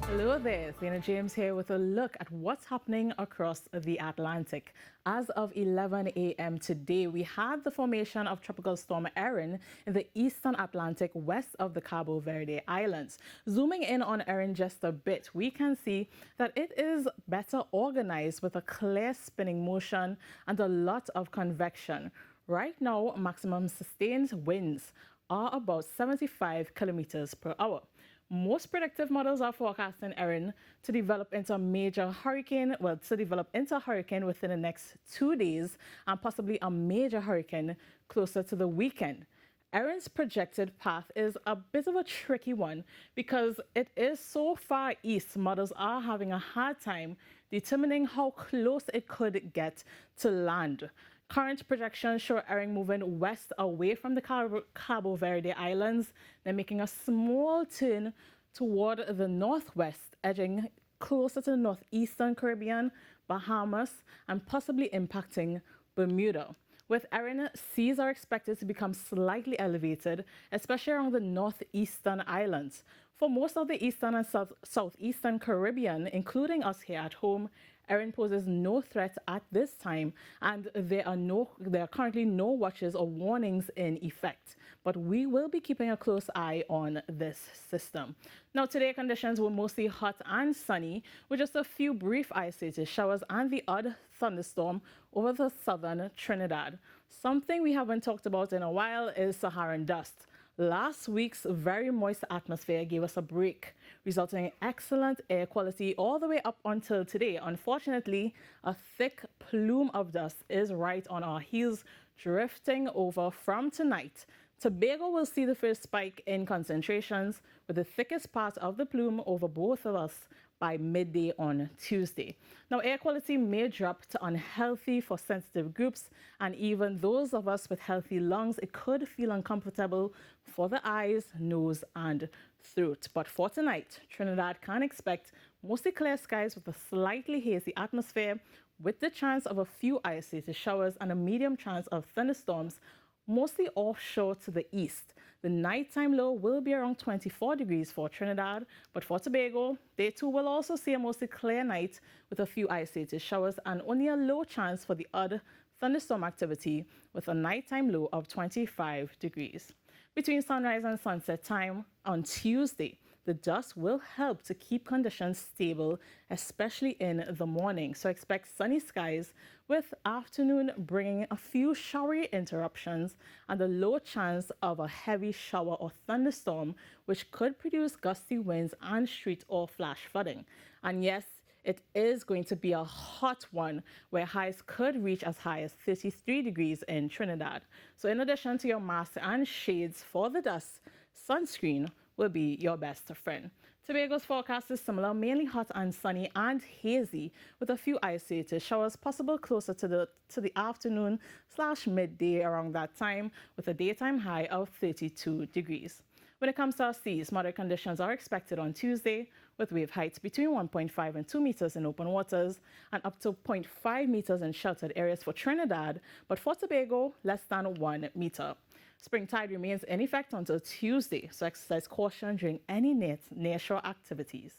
Hello there, Zena James here with a look at what's happening across the Atlantic. As of 11 a.m. today, we had the formation of Tropical Storm Erin in the eastern Atlantic west of the Cabo Verde Islands. Zooming in on Erin just a bit, we can see that it is better organized with a clear spinning motion and a lot of convection. Right now, maximum sustained winds are about 75 kilometers per hour. Most predictive models are forecasting Erin to develop into a major hurricane, within the next 2 days and possibly a major hurricane closer to the weekend. Erin's projected path is a bit of a tricky one because it is so far east, models are having a hard time determining how close it could get to land. Current projections show Erin moving west away from the Cabo Verde Islands, then making a small turn toward the northwest, edging closer to the northeastern Caribbean, Bahamas, and possibly impacting Bermuda. With Erin, seas are expected to become slightly elevated, especially around the northeastern islands. For most of the eastern and southeastern Caribbean, including us here at home, Erin poses no threat at this time, and there are currently no watches or warnings in effect. But we will be keeping a close eye on this system. Now, today conditions were mostly hot and sunny, with just a few brief isolated showers and the odd thunderstorm over the southern Trinidad. Something we haven't talked about in a while is Saharan dust. Last week's very moist atmosphere gave us a break, resulting in excellent air quality all the way up until today. Unfortunately, a thick plume of dust is right on our heels, drifting over from tonight. Tobago will see the first spike in concentrations, with the thickest part of the plume over both of us by midday on Tuesday. Now, air quality may drop to unhealthy for sensitive groups, and even those of us with healthy lungs, it could feel uncomfortable for the eyes, nose, and throat. But for tonight, Trinidad can expect mostly clear skies with a slightly hazy atmosphere, with the chance of a few isolated showers and a medium chance of thunderstorms, mostly offshore to the east. The nighttime low will be around 24 degrees for Trinidad, but for Tobago, they too will also see a mostly clear night with a few isolated showers and only a low chance for the odd thunderstorm activity with a nighttime low of 25 degrees. Between sunrise and sunset time on Tuesday, the dust will help to keep conditions stable, especially in the morning. So expect sunny skies with afternoon bringing a few showery interruptions and a low chance of a heavy shower or thunderstorm, which could produce gusty winds and street or flash flooding. And yes, it is going to be a hot one where highs could reach as high as 33 degrees in Trinidad. So in addition to your mask and shades for the dust, sunscreen will be your best friend. Tobago's forecast is similar, mainly hot and sunny and hazy, with a few isolated showers possible closer to the afternoon/midday around that time, with a daytime high of 32 degrees. When it comes to our seas, moderate conditions are expected on Tuesday, with wave heights between 1.5 and 2 meters in open waters and up to 0.5 meters in sheltered areas for Trinidad, but for Tobago, less than 1 meter. Spring tide remains in effect until Tuesday, so exercise caution during any nearshore activities.